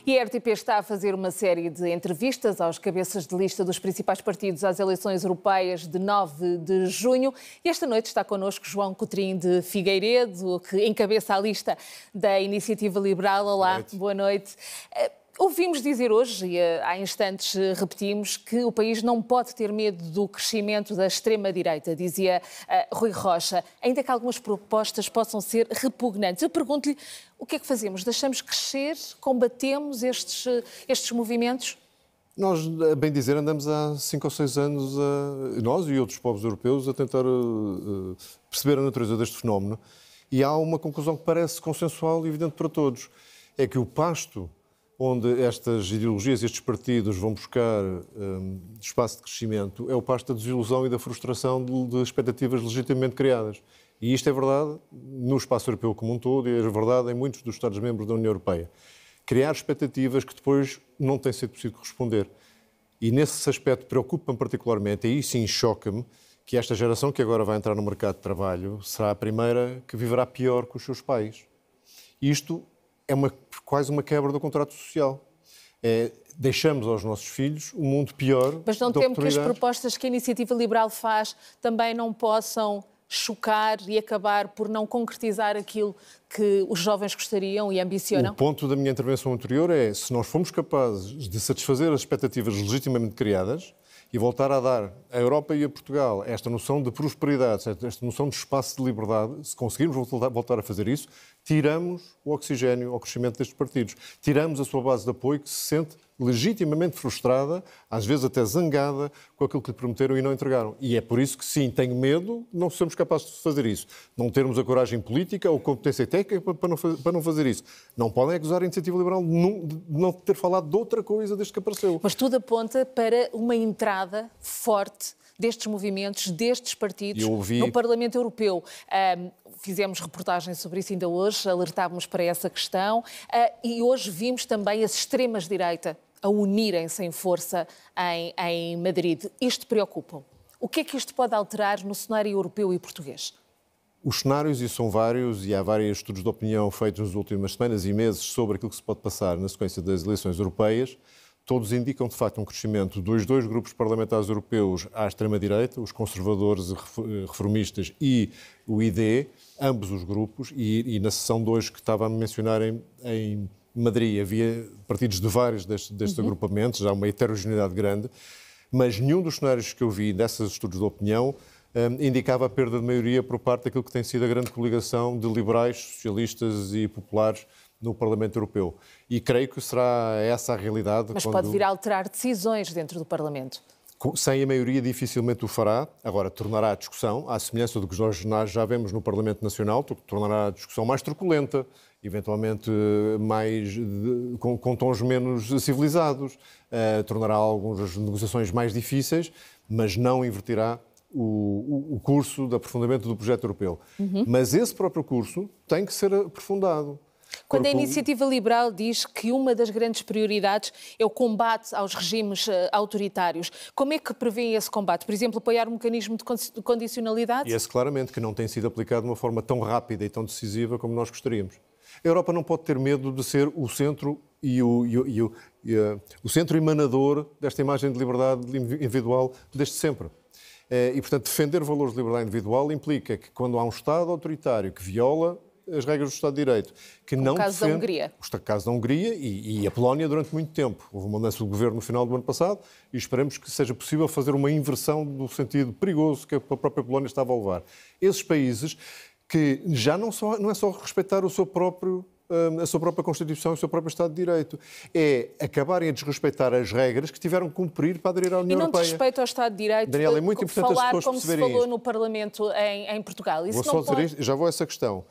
E a RTP está a fazer uma série de entrevistas aos cabeças de lista dos principais partidos às eleições europeias de 9 de junho. E esta noite está connosco João Coutrinho de Figueiredo, que encabeça a lista da Iniciativa Liberal. Olá, boa noite. Ouvimos dizer hoje, e há instantes repetimos, que o país não pode ter medo do crescimento da extrema-direita, dizia Rui Rocha, ainda que algumas propostas possam ser repugnantes. Eu pergunto-lhe, o que é que fazemos? Deixamos crescer? Combatemos estes movimentos? Nós, a bem dizer, andamos há 5 ou 6 anos, nós e outros povos europeus, a tentar perceber a natureza deste fenómeno. E há uma conclusão que parece consensual e evidente para todos. É que o pasto onde estas ideologias e estes partidos vão buscar espaço de crescimento é o pasto da desilusão e da frustração de expectativas legitimamente criadas. E isto é verdade no espaço europeu como um todo e é verdade em muitos dos Estados-membros da União Europeia. Criar expectativas que depois não tem sido possível corresponder. E nesse aspecto preocupa-me particularmente, e aí sim choca-me, que esta geração que agora vai entrar no mercado de trabalho será a primeira que viverá pior que os seus pais. Isto é quase uma quebra do contrato social. Deixamos aos nossos filhos um mundo pior. Mas não temo que as propostas que a Iniciativa Liberal faz também não possam chocar e acabar por não concretizar aquilo que os jovens gostariam e ambicionam? O ponto da minha intervenção anterior é, se nós formos capazes de satisfazer as expectativas legitimamente criadas e voltar a dar à Europa e a Portugal esta noção de prosperidade, esta noção de espaço de liberdade, se conseguirmos voltar a fazer isso, tiramos o oxigênio ao crescimento destes partidos. Tiramos a sua base de apoio que se sente legitimamente frustrada, às vezes até zangada, com aquilo que lhe prometeram e não entregaram. E é por isso que, sim, tenho medo de não sermos capazes de fazer isso. Não termos a coragem política ou competência técnica para não fazer isso. Não podem acusar a Iniciativa Liberal de não ter falado de outra coisa desde que apareceu. Mas tudo aponta para uma entrada forte destes movimentos, destes partidos no Parlamento Europeu. Fizemos reportagem sobre isso ainda hoje, alertávamos para essa questão e hoje vimos também as extremas-direita a unirem-se em força em Madrid. Isto preocupa. O que é que isto pode alterar no cenário europeu e português? Os cenários, e são vários, e há vários estudos de opinião feitos nas últimas semanas e meses sobre aquilo que se pode passar na sequência das eleições europeias, todos indicam, de facto, um crescimento dos dois grupos parlamentares europeus à extrema-direita, os conservadores reformistas e o ID, ambos os grupos, e na sessão 2 que estava a mencionar em Madrid, havia partidos de vários destes agrupamentos, há uma heterogeneidade grande, mas nenhum dos cenários que eu vi desses estudos de opinião indicava a perda de maioria por parte daquilo que tem sido a grande coligação de liberais, socialistas e populares no Parlamento Europeu. E creio que será essa a realidade. Mas pode vir a alterar decisões dentro do Parlamento. Sem a maioria dificilmente o fará. Agora, tornará a discussão, à semelhança do que nós já vemos no Parlamento Nacional, tornará a discussão mais truculenta, eventualmente com tons menos civilizados, tornará algumas negociações mais difíceis, mas não inverterá o curso de aprofundamento do projeto europeu. Mas esse próprio curso tem que ser aprofundado. Quando a Iniciativa Liberal diz que uma das grandes prioridades é o combate aos regimes autoritários, como é que prevê esse combate? Por exemplo, apoiar um mecanismo de condicionalidade? E esse claramente que não tem sido aplicado de uma forma tão rápida e tão decisiva como nós gostaríamos. A Europa não pode ter medo de ser o centro o centro emanador desta imagem de liberdade individual desde sempre. E, portanto, defender valores de liberdade individual implica que quando há um Estado autoritário que viola as regras do Estado de Direito, que não defende... O caso da Hungria. O caso da Hungria e a Polónia durante muito tempo. Houve uma mudança do governo no final do ano passado e esperamos que seja possível fazer uma inversão do sentido perigoso que a própria Polónia estava a levar. Esses países que já não é só respeitar a sua própria Constituição e o seu próprio Estado de Direito. É acabarem a desrespeitar as regras que tiveram que cumprir para aderir à União Europeia. E não desrespeito ao Estado de Direito, Daniel, é muito importante falar as pessoas como se falou no Parlamento em Portugal. Isso vou só dizer isto, já vou a essa questão.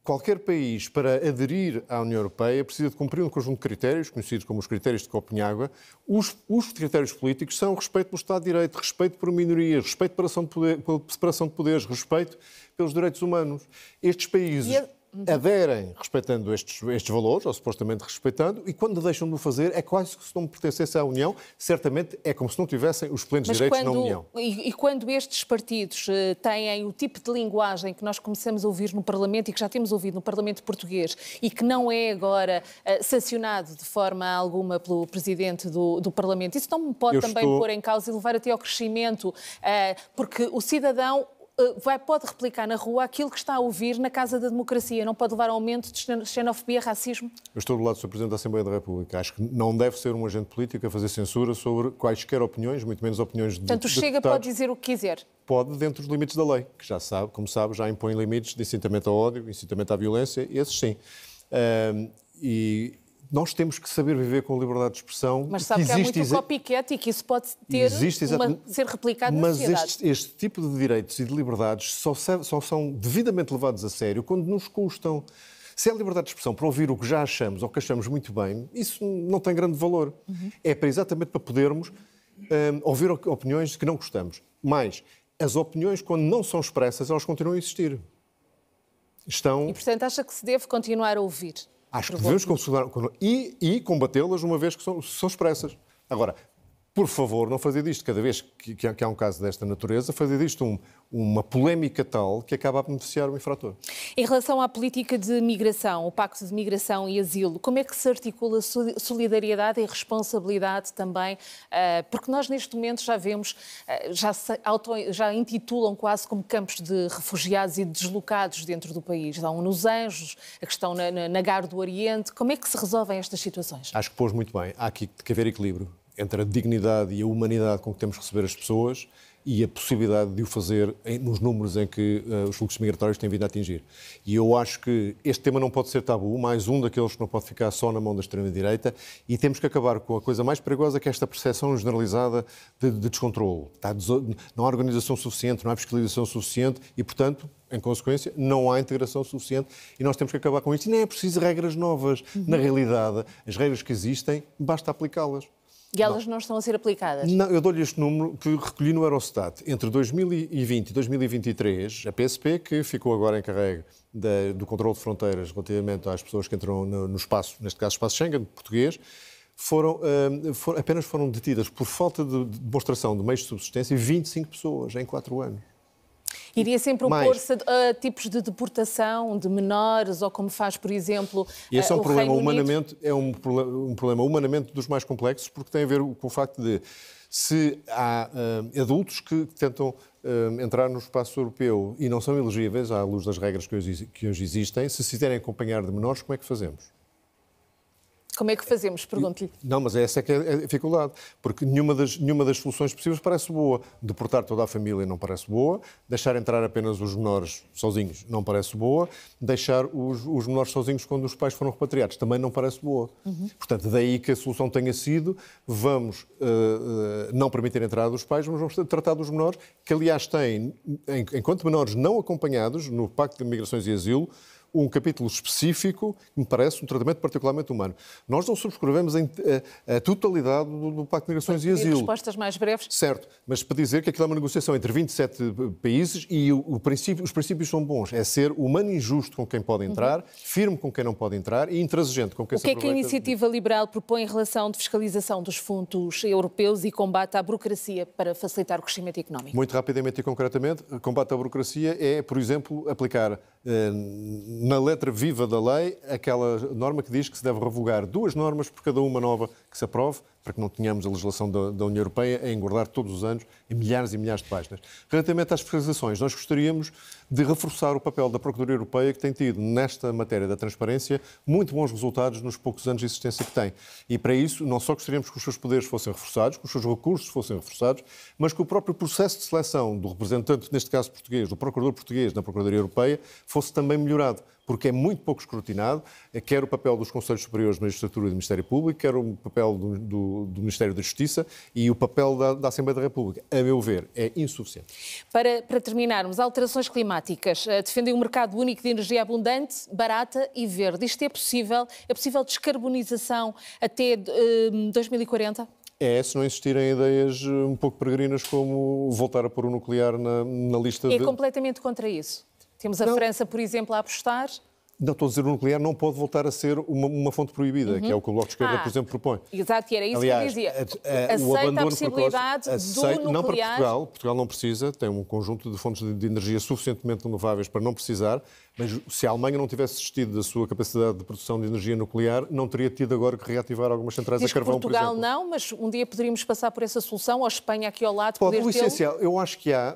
Qualquer país, para aderir à União Europeia, precisa de cumprir um conjunto de critérios, conhecidos como os critérios de Copenhague. Os critérios políticos são respeito pelo Estado de Direito, respeito por minorias, respeito pela separação de poderes, respeito pelos direitos humanos. Estes países aderem respeitando estes valores, ou supostamente respeitando, e quando deixam de o fazer é quase que se não pertencessem à União, certamente é como se não tivessem os plenos direitos na União. E quando estes partidos têm o tipo de linguagem que nós começamos a ouvir no Parlamento e que já temos ouvido no Parlamento português e que não é agora sancionado de forma alguma pelo Presidente do Parlamento, isso não pode pôr em causa e levar até ao crescimento, porque o cidadão pode replicar na rua aquilo que está a ouvir na Casa da Democracia. Não pode levar a aumento de xenofobia, racismo? Eu estou do lado do Sr. Presidente da Assembleia da República. Acho que não deve ser um agente político a fazer censura sobre quaisquer opiniões, muito menos opiniões de Portanto, o Chega deputados. pode dizer o que quiser? Pode, dentro dos limites da lei, que já sabe, como sabe, já impõe limites de incitamento ao ódio, incitamento à violência, esses sim. E nós temos que saber viver com liberdade de expressão. Mas sabe que há muito copycat e que isso pode ser replicado na sociedade. Mas este tipo de direitos e de liberdades só são devidamente levados a sério quando nos custam. Se é liberdade de expressão para ouvir o que já achamos ou que achamos muito bem, isso não tem grande valor. É exatamente para podermos ouvir opiniões que não gostamos. Mas as opiniões, quando não são expressas, elas continuam a existir. E, portanto, acha que se deve continuar a ouvir? Acho que devemos e combatê-las uma vez que são expressas. Agora, por favor, não fazer disto, cada vez que há um caso desta natureza, fazer disto uma polémica tal que acaba a beneficiar o infrator. Em relação à política de migração, o Pacto de Migração e Asilo, como é que se articula solidariedade e responsabilidade também? Porque nós neste momento já vemos, já intitulam quase como campos de refugiados e deslocados dentro do país. Estão nos Anjos, a questão na Gar do Oriente. Como é que se resolvem estas situações? Acho que pôs muito bem. Há aqui que haver equilíbrio entre a dignidade e a humanidade com que temos que receber as pessoas e a possibilidade de o fazer nos números em que os fluxos migratórios têm vindo a atingir. E eu acho que este tema não pode ser tabu, mais um daqueles que não pode ficar só na mão da extrema-direita, e temos que acabar com a coisa mais perigosa, que é esta percepção generalizada de descontrole. Não há organização suficiente, não há fiscalização suficiente e, portanto, em consequência, não há integração suficiente e nós temos que acabar com isto. E nem é preciso regras novas. Na realidade, as regras que existem, basta aplicá-las. E elas não estão a ser aplicadas? Não, eu dou-lhe este número que recolhi no Eurostat. Entre 2020 e 2023, a PSP, que ficou agora encarregue do controle de fronteiras relativamente às pessoas que entram no espaço, neste caso espaço Schengen, português, apenas foram detidas por falta de demonstração de meios de subsistência 25 pessoas em 4 anos. Iria sempre opor-se a tipos de deportação de menores, ou como faz, por exemplo, esse é um o problema Reino humanamente, é um problema humanamente dos mais complexos, porque tem a ver com o facto de se há adultos que tentam entrar no espaço europeu e não são elegíveis à luz das regras que hoje existem, se quiserem acompanhar de menores, como é que fazemos? Como é que fazemos? Pergunto-lhe. Não, mas essa é que é a dificuldade, porque nenhuma das soluções possíveis parece boa. Deportar toda a família não parece boa, deixar entrar apenas os menores sozinhos não parece boa, deixar os menores sozinhos quando os pais foram repatriados também não parece boa. Portanto, daí que a solução tenha sido, vamos não permitir a entrada dos pais, mas vamos tratar dos menores, que aliás têm, enquanto menores não acompanhados, no Pacto de Migrações e Asilo, um capítulo específico que me parece um tratamento particularmente humano. Nós não subscrevemos a totalidade do Pacto de Migrações e Asilo. Respostas mais breves. Certo, mas para dizer que aquilo é uma negociação entre 27 países e os princípios são bons. É ser humano e justo com quem pode entrar, firme com quem não pode entrar e intransigente com quem se aproveita. O que é que a Iniciativa Liberal propõe em relação de fiscalização dos fundos europeus e combate à burocracia para facilitar o crescimento económico? Muito rapidamente e concretamente, combate à burocracia é, por exemplo, aplicar na letra viva da lei aquela norma que diz que se deve revogar 2 normas por cada uma nova que se aprove, para que não tenhamos a legislação da União Europeia a engordar todos os anos em milhares e milhares de páginas. Relativamente às fiscalizações, nós gostaríamos de reforçar o papel da Procuradoria Europeia, que tem tido, nesta matéria da transparência, muito bons resultados nos poucos anos de existência que tem. E para isso, não só gostaríamos que os seus poderes fossem reforçados, que os seus recursos fossem reforçados, mas que o próprio processo de seleção do representante, neste caso português, do Procurador português na Procuradoria Europeia, fosse também melhorado, porque é muito pouco escrutinado, quer o papel dos Conselhos Superiores de Magistratura e do Ministério Público, quer o papel do Ministério da Justiça e o papel da Assembleia da República. A meu ver, é insuficiente. Para terminarmos, alterações climáticas. Defendem um mercado único de energia abundante, barata e verde. Isto é possível? É possível descarbonização até 2040? É, se não existirem ideias um pouco peregrinas como voltar a pôr o nuclear na lista É completamente contra isso. Temos a França, por exemplo, a apostar. Não, estou a dizer, o nuclear não pode voltar a ser uma fonte proibida, que é o que o Bloco de Esquerda, por exemplo, propõe. Exato, e era isso Aliás, que eu dizia. o Aceita a abandono possibilidade precoce, do nuclear... Não para Portugal, Portugal não precisa, tem um conjunto de fontes de energia suficientemente renováveis para não precisar, mas se a Alemanha não tivesse desistido da sua capacidade de produção de energia nuclear, não teria tido agora que reativar algumas centrais a carvão, por exemplo. Portugal não, mas um dia poderíamos passar por essa solução, ou a Espanha aqui ao lado Pode, poder o tê-lo? essencial, eu acho que há,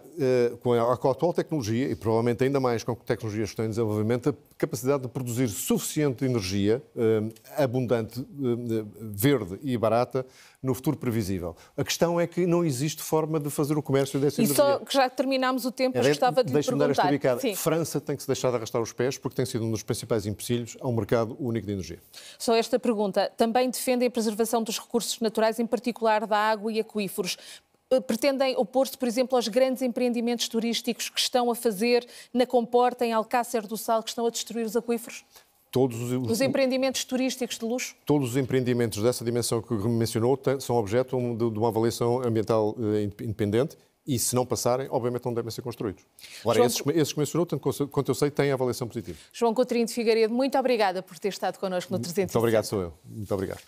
com a atual tecnologia, e provavelmente ainda mais com tecnologias que estão em desenvolvimento, a capacidade de produzir suficiente energia abundante, verde e barata no futuro previsível. A questão é que não existe forma de fazer o comércio dessa energia. E só que já terminámos o tempo, gostava de lhe Deixe-me dar esta perguntar. bicada. França tem que se deixar de arrastar os pés porque tem sido um dos principais empecilhos a um mercado único de energia. Só esta pergunta. Também defendem a preservação dos recursos naturais, em particular da água e aquíferos. Pretendem opor-se, por exemplo, aos grandes empreendimentos turísticos que estão a fazer na Comporta, em Alcácer do Sal, que estão a destruir os aquíferos? Os empreendimentos turísticos de luxo? Todos os empreendimentos dessa dimensão que mencionou são objeto de uma avaliação ambiental independente e, se não passarem, obviamente não devem ser construídos. Agora, esses que mencionou, tanto quanto eu sei, têm avaliação positiva. João Coutinho de Figueiredo, muito obrigada por ter estado connosco no 360. Muito obrigado, sou eu. Muito obrigado.